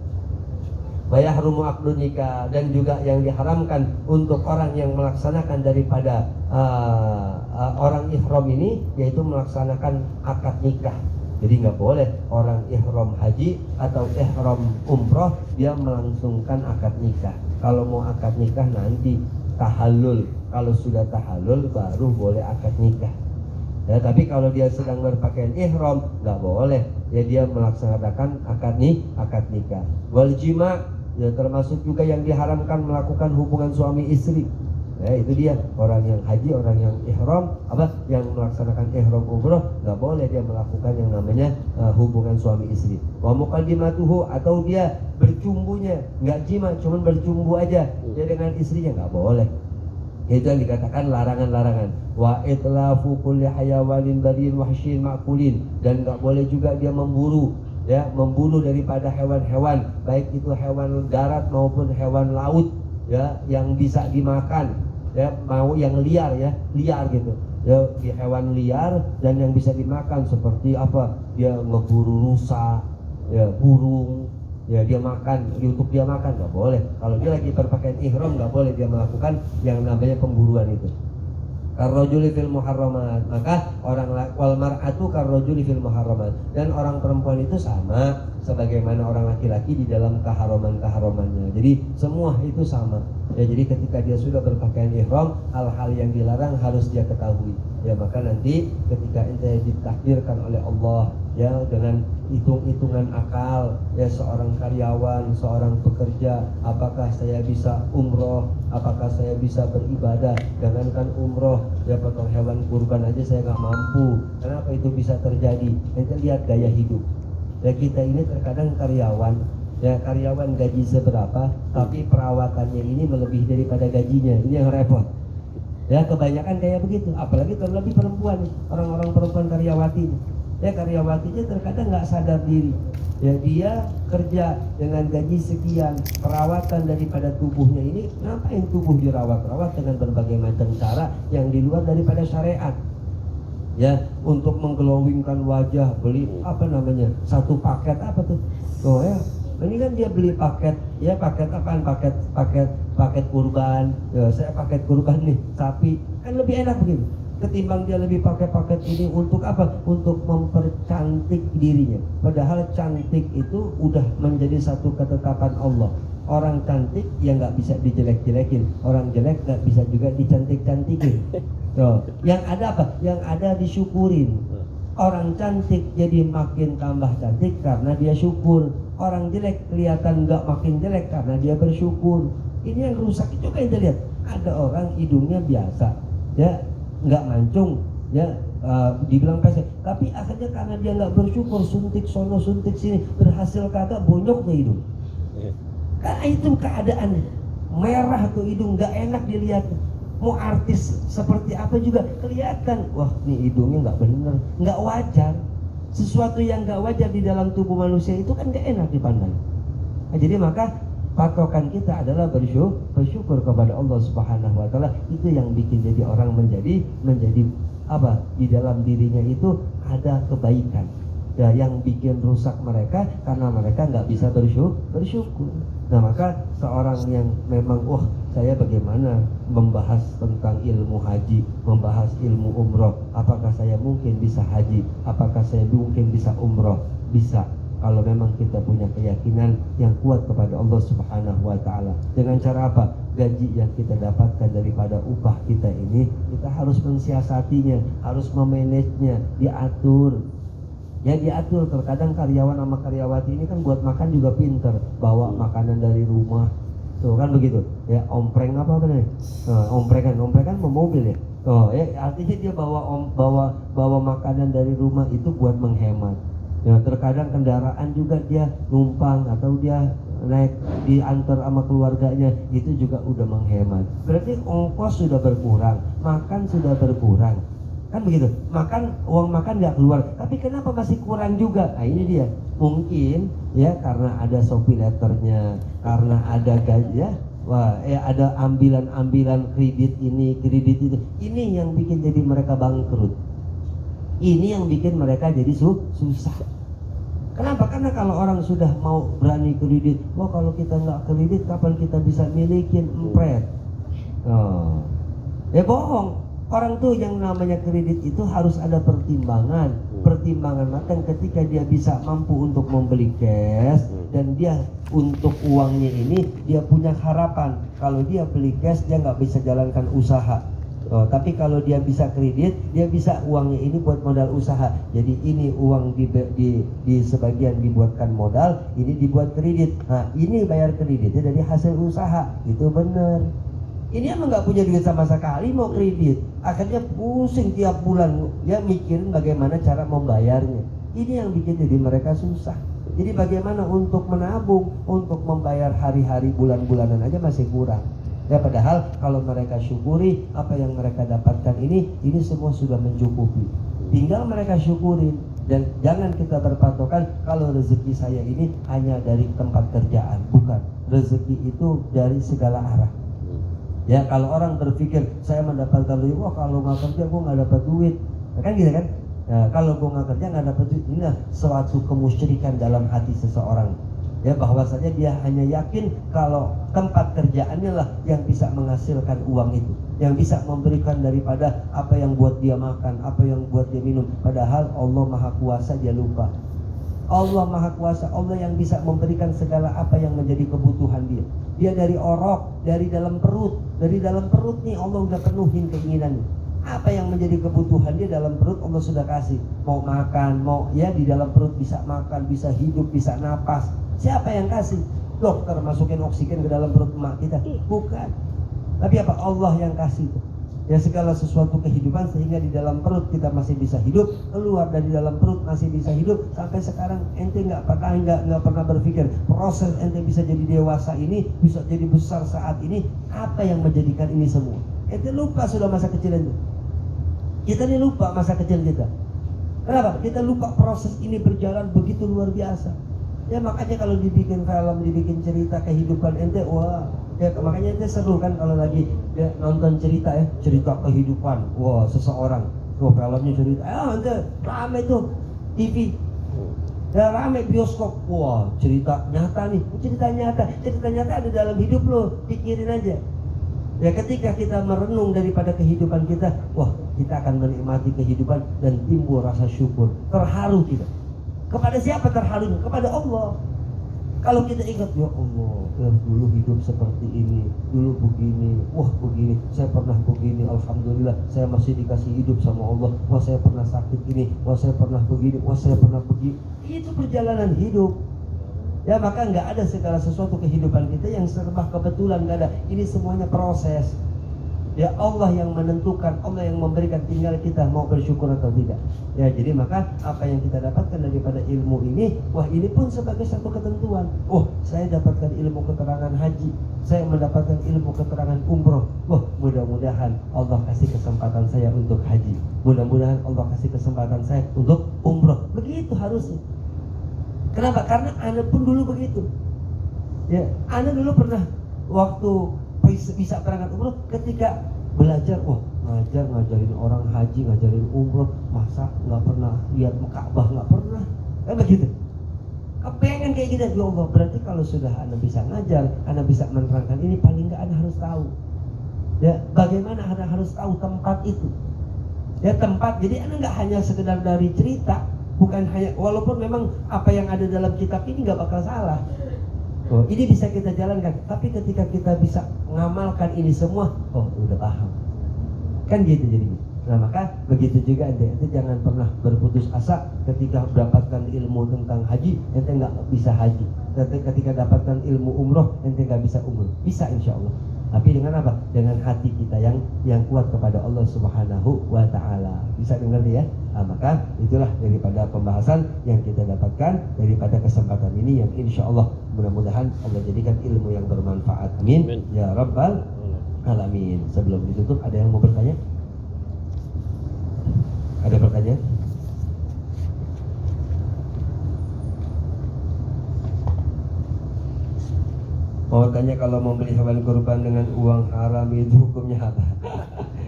Bayahrumu akdun nikah, dan juga yang diharamkan untuk orang yang melaksanakan daripada orang ihram ini, yaitu melaksanakan akad nikah. Jadi nggak boleh orang ihram haji atau ihram umroh dia melangsungkan akad nikah. Kalau mau akad nikah nanti tahallul, kalau sudah tahallul baru boleh akad nikah. Ya, tapi kalau dia sedang berpakaian ihram nggak boleh. Ya dia melaksanakan akad nikah. Wal jima, ya termasuk juga yang diharamkan melakukan hubungan suami istri. Ya itu dia, orang yang haji, orang yang ihram yang melaksanakan ihram umroh nggak boleh dia melakukan yang namanya hubungan suami istri. Wa muqaddimatuhu, atau dia bercumbunya nggak jima, cuman bercumbu aja dia dengan istrinya, nggak boleh. Itu yang dikatakan larangan-larangan. Wa itlafu kulli hayawanin barin wahsyin ma'kulin, dan nggak boleh juga dia memburu daripada hewan-hewan, baik itu hewan darat maupun hewan laut, ya yang bisa dimakan, ya mau yang liar gitu, ya di hewan liar dan yang bisa dimakan seperti apa, dia ngeburu rusa, ya burung, ya dia makan, untuk dia makan nggak boleh. Kalau dia lagi berpakaian ihram nggak boleh dia melakukan yang namanya pemburuan itu. Karrojuli fil muharramat, maka wal mar'atu karrojuli fil muharramat, dan orang perempuan itu sama sebagaimana orang laki-laki di dalam keharuman-keharumannya. Jadi semua itu sama. Ya, jadi ketika dia sudah berpakaian ihram, hal-hal yang dilarang harus dia ketahui. Ya, maka nanti ketika ente ditakdirkan oleh Allah ya dengan hitung-hitungan akal, ya seorang karyawan, seorang pekerja, apakah saya bisa umroh, apakah saya bisa beribadah, jangankan umroh, ya potong hewan kurban aja saya nggak mampu. Kenapa itu bisa terjadi? Ente lihat gaya hidup. Ya kita ini terkadang karyawan, ya karyawan gaji seberapa, tapi perawatannya ini melebihi daripada gajinya. Ini yang repot. Ya kebanyakan kayak begitu, apalagi terlebih perempuan, orang-orang perempuan karyawati. Ya karyawatinya terkadang nggak sadar diri. Ya dia kerja dengan gaji sekian, perawatan daripada tubuhnya ini, ngapain tubuh dirawat-rawat dengan berbagai macam cara yang di luar daripada syariat. Ya untuk mengglowingkan wajah, beli apa namanya satu paket apa tuh? Oh ya, ini kan dia beli paket, ya paket apaan? Paket kurban. Ya, saya paket kurban nih sapi, kan lebih enak begitu. Ketimbang dia lebih pakai paket ini untuk apa? Untuk mempercantik dirinya. Padahal cantik itu udah menjadi satu ketetapan Allah. Orang cantik ya nggak bisa dijelek-jelekin, orang jelek nggak bisa juga dicantik-cantikin. Yang ada apa? Yang ada disyukurin. Orang cantik jadi makin tambah cantik karena dia syukur. Orang jelek kelihatan nggak makin jelek karena dia bersyukur. Ini yang rusak juga kita lihat. Ada orang hidungnya biasa, ya nggak mancung, ya dibilang pesek, tapi akhirnya karena dia nggak bersyukur, suntik sono suntik sini, berhasil kagak bonyoknya hidung. Karena itu keadaannya merah tuh hidung, nggak enak dilihat. Mau artis seperti apa juga kelihatan, wah nih hidungnya nggak bener, nggak wajar. Sesuatu yang nggak wajar di dalam tubuh manusia itu kan nggak enak dipandang. Nah, jadi maka patokan kita adalah bersyukur kepada Allah Subhanahu wa taala. Itu yang bikin jadi orang menjadi apa? Di dalam dirinya itu ada kebaikan. Ya, yang bikin rusak mereka karena mereka nggak bisa bersyukur. Nah, maka seorang yang memang saya bagaimana membahas tentang ilmu haji, membahas ilmu umroh, apakah saya mungkin bisa haji, apakah saya mungkin bisa umroh? Bisa. Kalau memang kita punya keyakinan yang kuat kepada Allah Subhanahu wa taala. Dengan cara apa? Gaji yang kita dapatkan daripada upah kita ini, kita harus mensiasatinya, harus memanagenya, diatur. Ya diatur. Terkadang karyawan sama karyawati ini kan buat makan juga pinter, bawa makanan dari rumah. Tuh kan begitu. Ya ompreng apa namanya? Omprengan mau mobil ya. Ya artinya dia bawa makanan dari rumah itu buat menghemat. Ya terkadang kendaraan juga dia numpang atau dia naik diantar sama keluarganya, itu juga udah menghemat. Berarti ongkos sudah berkurang, makan sudah berkurang, kan begitu. Uang makan nggak keluar, tapi kenapa masih kurang juga? Nah ini dia, mungkin ya karena ada Shopee letternya, karena ada gaji ya. Ada ambilan kredit ini, kredit itu. Ini yang bikin jadi mereka bangkrut. Ini yang bikin mereka jadi susah. Kenapa? Karena kalau orang sudah mau berani kredit, kalau kita nggak kredit, kapan kita bisa milikin empret? Ya bohong. Orang tuh yang namanya kredit itu harus ada pertimbangan. Makan ketika dia bisa mampu untuk membeli cash, dan dia untuk uangnya ini dia punya harapan. Kalau dia beli cash dia nggak bisa jalankan usaha. Tapi kalau dia bisa kredit, dia bisa uangnya ini buat modal usaha. Jadi ini uang di sebagian dibuatkan modal, ini dibuat kredit. Nah ini bayar kreditnya dari hasil usaha. Itu benar. Ini emang nggak punya duit sama sekali mau kredit, akhirnya pusing tiap bulan ya mikirin bagaimana cara membayarnya. Ini yang bikin jadi mereka susah. Jadi bagaimana untuk menabung, untuk membayar hari-hari bulan-bulanan aja masih kurang. Ya padahal kalau mereka syukuri apa yang mereka dapatkan ini semua sudah mencukupi. Tinggal mereka syukurin, dan jangan kita berpatokan kalau rezeki saya ini hanya dari tempat kerjaan. Bukan, rezeki itu dari segala arah. Ya kalau orang berpikir saya mendapatkan duit, kalau nggak kerja gue nggak dapat duit, kan gitu kan? Nah, kalau gue nggak kerja nggak dapat duit, ini suatu kemusyrikan dalam hati seseorang. Ya bahwasanya dia hanya yakin kalau tempat kerjaannya lah yang bisa menghasilkan uang itu. yang bisa memberikan daripada apa yang buat dia makan, apa yang buat dia minum. Padahal Allah Maha Kuasa, dia lupa. Allah Maha Kuasa, Allah yang bisa memberikan segala apa yang menjadi kebutuhan dia. Dia dari orok, dari dalam perut nih Allah udah penuhin keinginannya. Apa yang menjadi kebutuhan dia dalam perut Allah sudah kasih. Mau makan, mau ya di dalam perut bisa makan, bisa hidup, bisa napas. Siapa yang kasih? Dokter masukin oksigen ke dalam perut emak kita? Bukan. Tapi apa? Allah yang kasih. Ya segala sesuatu kehidupan sehingga di dalam perut kita masih bisa hidup, keluar dari dalam perut masih bisa hidup. Sampai sekarang ente nggak pernah berpikir proses ente bisa jadi dewasa ini, bisa jadi besar saat ini, apa yang menjadikan ini semua? Ente lupa sudah masa kecil ente. Kita ini lupa masa kecil kita. Kenapa? Kita lupa proses ini berjalan begitu luar biasa. Ya makanya kalau dibikin film, dibikin cerita kehidupan ente, wah, ya makanya ente seru kan kalau lagi nonton cerita ya, cerita kehidupan, wah seseorang, wah filmnya cerita, ente rame tuh TV, ya rame bioskop, wah cerita nyata nih, cerita nyata ada dalam hidup lo, pikirin aja. Ya ketika kita merenung daripada kehidupan kita, wah kita akan menikmati kehidupan dan timbul rasa syukur, terharu kita. Kepada siapa terharunya? Kepada Allah. Kalau kita ingat, ya Allah, ya dulu hidup seperti ini, dulu begini, wah begini, saya pernah begini, alhamdulillah, saya masih dikasih hidup sama Allah, wah saya pernah sakit ini, wah saya pernah begini, wah saya pernah begini. Itu perjalanan hidup. Ya maka nggak ada segala sesuatu kehidupan kita yang serba kebetulan, nggak ada. Ini semuanya proses. Ya Allah yang menentukan, Allah yang memberikan, tinggal kita mau bersyukur atau tidak. Ya jadi maka apa yang kita dapatkan daripada ilmu ini, wah ini pun sebagai satu ketentuan. Oh saya dapatkan ilmu keterangan haji, saya mendapatkan ilmu keterangan umroh. Wah mudah-mudahan Allah kasih kesempatan saya untuk haji, mudah-mudahan Allah kasih kesempatan saya untuk umroh. Begitu harusnya. Kenapa? Karena Anda pun dulu begitu. Ya, Anda dulu pernah waktu bisa berangkat umroh, ketika belajar, wah ngajarin orang haji, ngajarin umroh, masa nggak pernah lihat Ka'bah, nggak pernah, kan begitu. Kepengen kayak gitu, ya Allah. Berarti kalau sudah Anda bisa ngajar, Anda bisa menerangkan ini, paling nggak Anda harus tahu. Ya, bagaimana Anda harus tahu tempat itu. Ya tempat, jadi Anda nggak hanya sekedar dari cerita, bukan hanya, walaupun memang apa yang ada dalam kitab ini nggak bakal salah. Oh, ini bisa kita jalankan, tapi ketika kita bisa mengamalkan ini semua, oh udah paham. Kan gitu jadinya. Nah maka begitu juga ente jangan pernah berputus asa ketika mendapatkan ilmu tentang haji, ente nggak bisa haji. Ketika dapatkan ilmu umroh, ente nggak bisa umroh. Bisa insya Allah. Tapi dengan apa? Dengan hati kita yang kuat kepada Allah Subhanahu wa Ta'ala. Bisa dengar ya? Nah, maka itulah daripada pembahasan yang kita dapatkan daripada kesempatan ini, yang insya Allah mudah-mudahan Allah jadikan ilmu yang bermanfaat. Amin. Ya Rabbal Alamin. Sebelum ditutup, ada yang mau bertanya? Ada pertanyaan? Mau tanya, kalau membeli hewan kurban dengan uang haram itu hukumnya apa?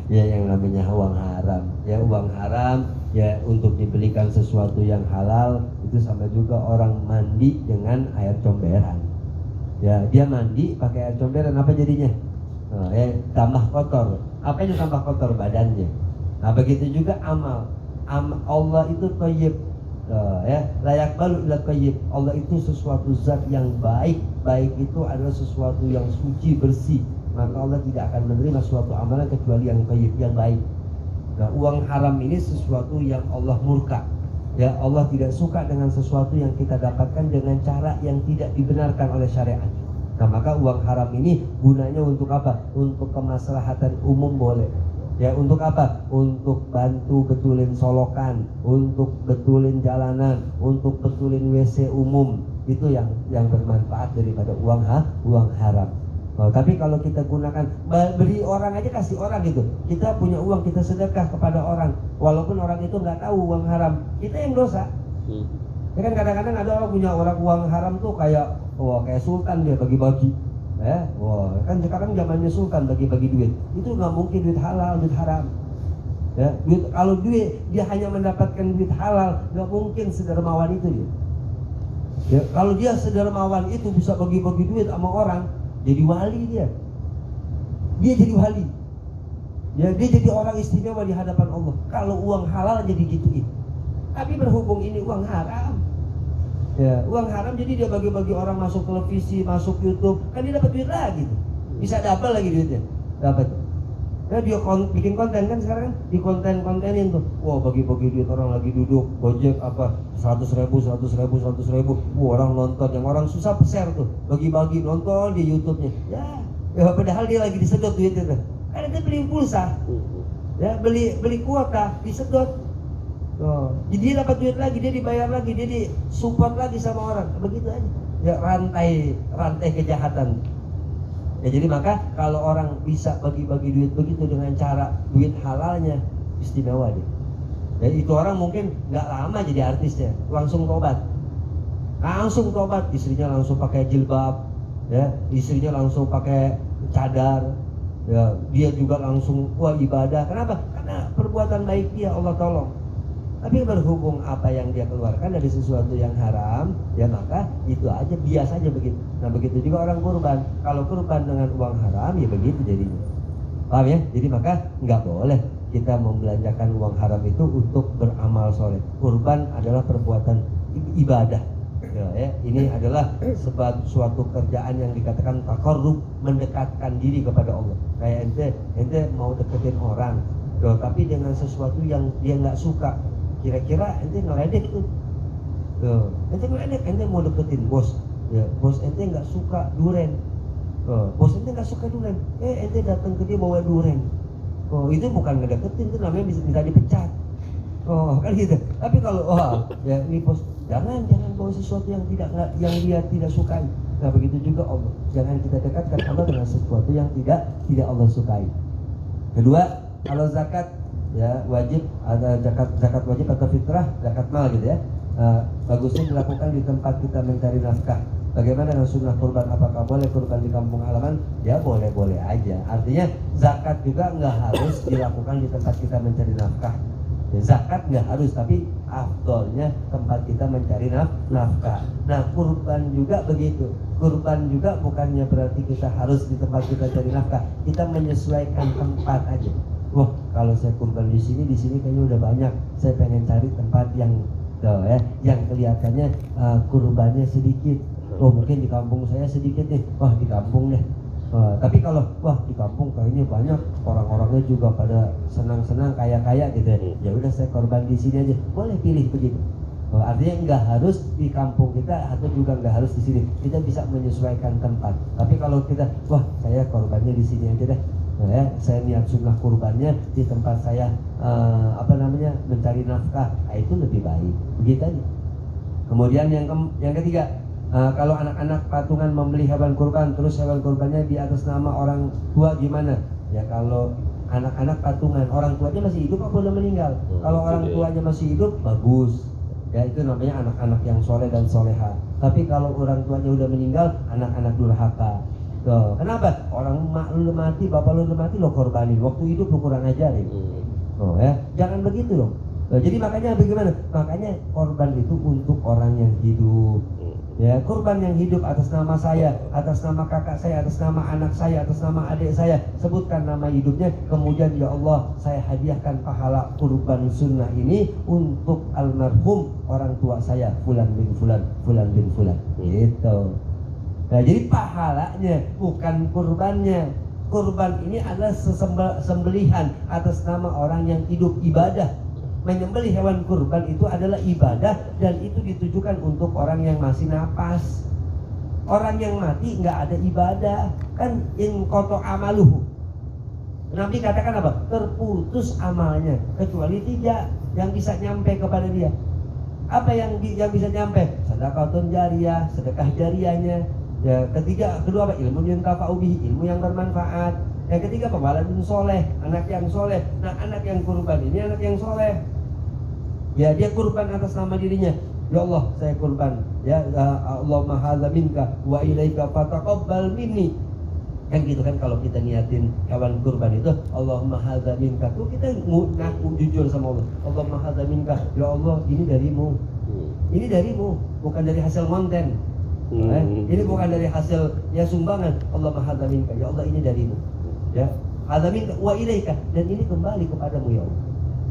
Ya yang namanya uang haram. Ya uang haram ya untuk dibelikan sesuatu yang halal itu sama juga orang mandi dengan air comberan. Ya dia mandi pakai air comberan, apa jadinya? Nah, tambah kotor. Apa yang tambah kotor? Badannya. Nah begitu juga amal. Allah itu thayyib. Ya layak balu ila thayyib. Allah itu sesuatu zat yang baik. Baik itu adalah sesuatu yang suci, bersih. Maka Allah tidak akan menerima suatu amalan kecuali yang thayyib, yang baik. Nah uang haram ini sesuatu yang Allah murka. Ya Allah tidak suka dengan sesuatu yang kita dapatkan dengan cara yang tidak dibenarkan oleh syariat. Nah maka uang haram ini gunanya untuk apa? Untuk kemaslahatan umum boleh. Ya untuk apa? Untuk bantu betulin solokan, untuk betulin jalanan, untuk betulin WC umum. Itu yang bermanfaat daripada uang haram. Oh, tapi kalau kita gunakan beri orang aja, kasih orang gitu. Kita punya uang, kita sedekah kepada orang, walaupun orang itu nggak tahu uang haram, kita yang dosa. Ya kan kadang-kadang ada orang punya uang haram tuh kayak sultan, dia bagi-bagi. Wah, kan sekarang zamannya sultan bagi-bagi duit. Itu nggak mungkin duit halal, duit haram. Ya, kalau duit dia hanya mendapatkan duit halal, nggak mungkin sedermawan itu dia. Ya, kalau dia sedermawan itu bisa bagi-bagi duit sama orang, jadi wali dia. Dia jadi wali. Ya, dia jadi orang istimewa di hadapan Allah. Kalau uang halal jadi gituin. Tapi berhubung ini uang haram, ya uang haram jadi dia bagi-bagi orang masuk televisi, masuk YouTube, kan dia dapat duit lagi tuh. Bisa double lagi duitnya, dapat. Ya dia bikin konten kan sekarang kan di kontenin tuh. Wah, bagi-bagi duit orang lagi duduk Gojek apa 100.000, 100.000, 100.000. Wah, orang nonton, yang orang susah share tuh, bagi-bagi nonton di YouTube-nya. Ya padahal dia lagi disedot duitnya tuh. Karena dia beli pulsa, ya beli kuota, disedot. Oh, jadi dia dapat duit lagi, dia dibayar lagi, dia disupport lagi sama orang, begitu aja. Ya rantai kejahatan. Ya jadi maka kalau orang bisa bagi-bagi duit begitu dengan cara duit halalnya, istimewa dia. Ya itu orang mungkin nggak lama jadi artisnya, langsung tobat, istrinya langsung pakai jilbab, ya istrinya langsung pakai cadar, ya dia juga langsung ibadah. Kenapa? Karena perbuatan baik dia Allah tolong. Tapi berhubung apa yang dia keluarkan dari sesuatu yang haram, ya maka itu aja, biasa aja begitu. Nah begitu juga orang kurban. Kalau kurban dengan uang haram, ya begitu jadinya. Paham ya? Jadi maka nggak boleh kita membelanjakan uang haram itu untuk beramal soleh. Kurban adalah perbuatan ibadah. Ya, ini adalah sebab suatu kerjaan yang dikatakan taqarrub, mendekatkan diri kepada Allah. Kayak ente mau deketin orang, tapi dengan sesuatu yang dia nggak suka. Kira-kira ente ngeledek tuh, ente mau deketin bos, ya bos ente nggak suka duren, ente datang ke dia bawa duren, itu bukan ngedeketin, itu namanya bisa dipecat, kan gitu. Tapi kalau ya ini bos, jangan bawa sesuatu yang dia tidak sukai. Nah begitu juga Allah, jangan kita dekatkan Allah dengan sesuatu yang tidak Allah sukai. Kedua, kalau zakat, ya wajib ada zakat wajib atau fitrah, zakat mal gitu ya. Bagusnya dilakukan di tempat kita mencari nafkah. Bagaimana dengan sunnah kurban? Apakah boleh kurban di kampung halaman? Ya boleh aja. Artinya zakat juga nggak harus dilakukan di tempat kita mencari nafkah. Ya, zakat nggak harus, tapi afdolnya tempat kita mencari nafkah. Nah kurban juga begitu. Kurban juga bukannya berarti kita harus di tempat kita cari nafkah. Kita menyesuaikan tempat aja. Wah, kalau saya kurban di sini kayaknya udah banyak. Saya pengen cari tempat yang kelihatannya kurbannya sedikit. Oh, mungkin di kampung saya sedikit nih. Wah, di kampung deh. Tapi kalau di kampung kayaknya banyak, orang-orangnya juga pada senang-senang, kaya-kaya gitu. Ya udah saya korban di sini aja. Boleh pilih begitu. Artinya nggak harus di kampung kita atau juga nggak harus di sini. Kita bisa menyesuaikan tempat. Tapi kalau kita, saya korbannya di sini aja deh. Saya niat sunnah kurbannya di tempat saya mencari nafkah, itu lebih baik. Begitu aja. Kemudian yang ketiga, kalau anak-anak patungan membeli hewan kurban, terus hewan kurbannya di atas nama orang tua gimana? Ya kalau anak-anak patungan, orang tuanya masih hidup apa udah meninggal? Kalau orang tuanya masih hidup, bagus. Ya itu namanya anak-anak yang soleh dan soleha. Tapi kalau orang tuanya udah meninggal, anak-anak durhaka. Tuh, kenapa? Orang mak lu mati, bapak lu mati, lo korbanin. Waktu hidup lu kurang ajarin. Jangan begitu dong. Jadi makanya bagaimana? Makanya korban itu untuk orang yang hidup. Ya, korban yang hidup atas nama saya, atas nama kakak saya, atas nama anak saya, atas nama adik saya, sebutkan nama hidupnya. Kemudian ya Allah, saya hadiahkan pahala kurban sunnah ini untuk almarhum orang tua saya, fulan bin fulan, fulan bin fulan. Gitu. Nah, jadi pahalanya bukan kurbannya. Kurban ini adalah sembelihan atas nama orang yang hidup, ibadah. Menyembelih hewan kurban itu adalah ibadah dan itu ditujukan untuk orang yang masih napas. Orang yang mati nggak ada ibadah, kan in koto amaluhu. Nabi katakan apa? Terputus amalnya kecuali 3 yang bisa nyampe kepada dia. Apa yang bisa nyampe? Sedekahun jariyah, sedekah jariyahnya. Ya, kedua apa? Ilmu yang tafa'ubihi, ilmu yang bermanfaat. Yang ketiga waladun soleh, anak yang soleh. Nah anak yang kurban ini anak yang soleh. Ya dia kurban atas nama dirinya. Ya Allah saya kurban. Ya Allahumma hadza minka wa ilaika fataqabbal minni. Kan gitu kan kalau kita niatin hewan kurban itu Allahumma hadza minka. Tuh kita ngaku jujur sama Allah. Allahumma hadza minka. Ya Allah ini darimu. Ini darimu, bukan dari hasil konten. Ini bukan dari hasil ya sumbangan. Allahumma hadza minka. Ya Allah ini darimu. Ya Hadza minka wa ilaika, dan ini kembali kepadamu ya Allah.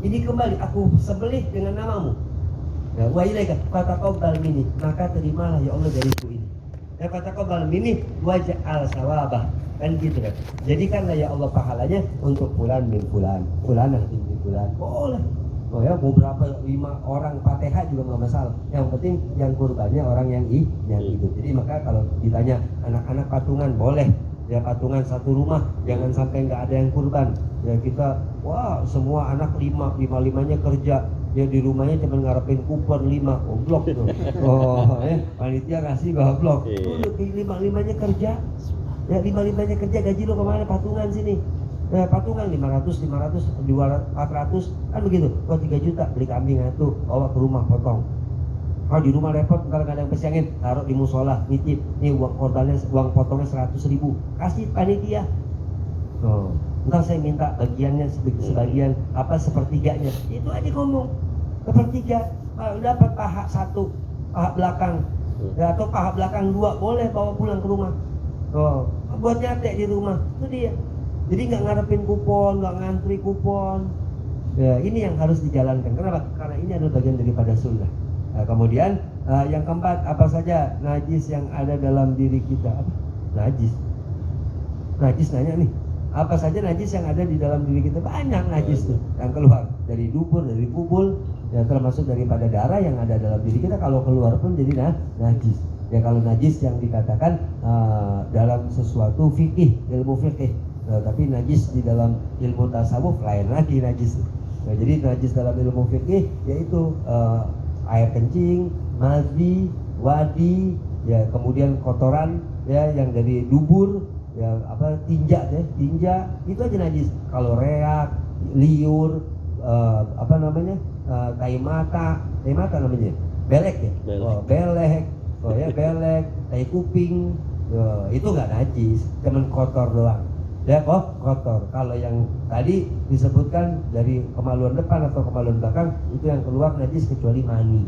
Ini kembali aku sembelih dengan namamu. Ya, wa ilaika fataqabbal minni, maka terimalah ya Allah dariku ini. Ya fataqabbal minni waj'al sawabah, kan gitu kan. Jadikanlah ya Allah pahalanya untuk fulan bin fulan, fulanah bin fulan. Boleh. Oh ya, mau berapa 5 orang Fatihah juga nggak masalah. Yang penting yang kurbannya orang yang hidup. Jadi maka kalau ditanya anak-anak patungan boleh. Ya patungan satu rumah, jangan sampai nggak ada yang kurban. Ya kita, wah semua anak 5-5-nya kerja. Ya di rumahnya cuma ngarepin kupon 5, goblok tuh. Oh ya, panitia ngasih goblok. Lu 5-5-nya kerja. Ya 5-5-nya kerja, gaji lu kemana? Patungan sini. Patungan 500, 200, 400 kan begitu. Wah 3 juta beli kambing satu, bawa ke rumah potong. Kalau di rumah repot, kalau nggak ada yang pesiangin, taruh di musola, nitip. Nih uang korbannya, uang potongnya 100.000, kasih panitia. Oh, ntar saya minta bagiannya sebagian apa sepertiganya. Itu aja ngomong. Sepertiga, dapat paha 1, paha belakang, ya, atau paha belakang 2 boleh bawa pulang ke rumah. Oh, buat nyate di rumah, itu dia. Jadi nggak ngarepin kupon, nggak ngantri kupon. Ya, ini yang harus dijalankan. Kenapa? Karena ini adalah bagian daripada sunnah. Nah, kemudian yang keempat, apa saja najis yang ada dalam diri kita? Apa? Najis nanya nih. Apa saja najis yang ada di dalam diri kita? Banyak najis tuh yang keluar dari dubur, dari kubul, ya termasuk daripada darah yang ada dalam diri kita. Kalau keluar pun jadi najis. Ya kalau najis yang dikatakan dalam sesuatu fikih, ilmu fikih. Nah, tapi najis di dalam ilmu tasawuf lain lagi najis. Nah, jadi najis dalam ilmu fikih yaitu air kencing, madhi, wadi, ya kemudian kotoran ya yang dari dubur, ya apa tinja itu aja najis. Kalau reak, liur, tai mata namanya, belek ya, belek, tai kuping, itu nggak najis, cuman kotor doang. Ya kotor. Kalau yang tadi disebutkan dari kemaluan depan atau kemaluan belakang itu yang keluar najis kecuali mani.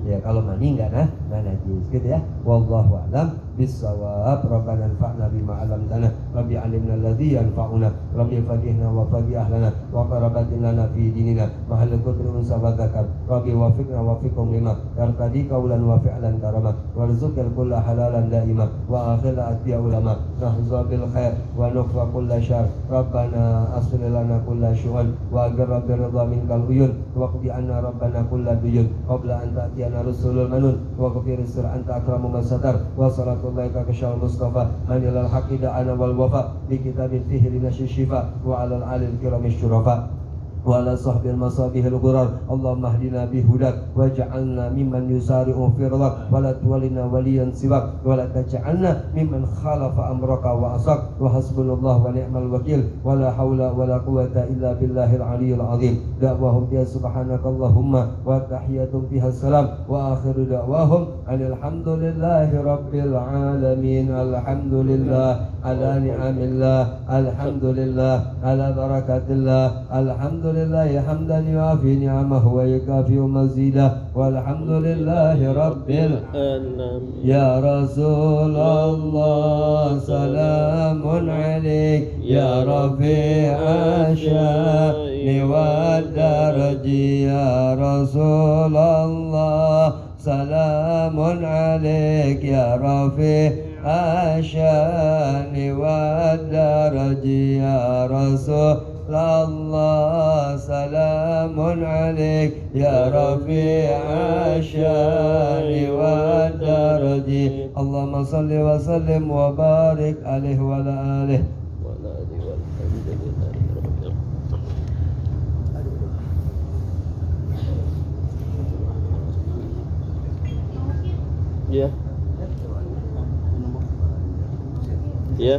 Ya kalau mani enggak najis gitu ya. Wallahu a'lam bissawab. Rabbana anfa'na bima 'allamtana, rabbi 'allimna alladhi yanfa'una, rabbi faqihna wa faqih ahlana wa qarabatin lana fi dinina mahal qudri unsa wa zakar, rabbi wafiqna wa fiqhum lima yartadi qawlan wa fi'lan karama warzuqna kulla halalan daima wa akhira atiya ulama nahza bil khair wa nuqfa kulla syar, rabbana aslih lana kulla syu'an wa aghfir ridha minkal uyun wa qdi anna rabbana kulla duyun qabla an ta'tiyana rusulul manun wa ghafir sir anta akramu masatar wa salatullahi ka kashal mustafa manilal haqida ana wal wafa bi kitabin fihi linasy syifa wa alal alil kiramish syurafa wa ala sahbil masabihil ghurar. Allahumma hdina bihudak waj'alna mimman yusari'u fi ridhak wa la tuwallina waliyan siwak wa la taj'alna mimman khalafa amraka wa asak wa hasbunallahu wa ni'mal wakil wa la hawla wa la quwwata illa billahil aliyyil azim. Da'wahum fiha subhanakallahumma wa tahiyatum fiha salam wa akhiru da'wahum alhamdulillahi rabbil alamin. Alhamdulillah ala ni'amillah, alhamdulillah ala barakatillah, alhamdulillah hamdan yuafi ni'amahu wa yukafi mazidah, walhamdulillahi rabbil alamin. Ya Rasulullah salamun alaik ya rafi'a sya'ni wa daraji. Ya Rasulullah salamun alaik ya rafi'a sya'ni wa daraji. Ya Rasul Allah salamun alaik ya rafi'a sya'ni wa daraji. Allahumma salli wa sallim wa barik alaihi wa ala alihi. Ya. Ya.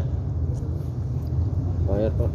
Bayar Pak.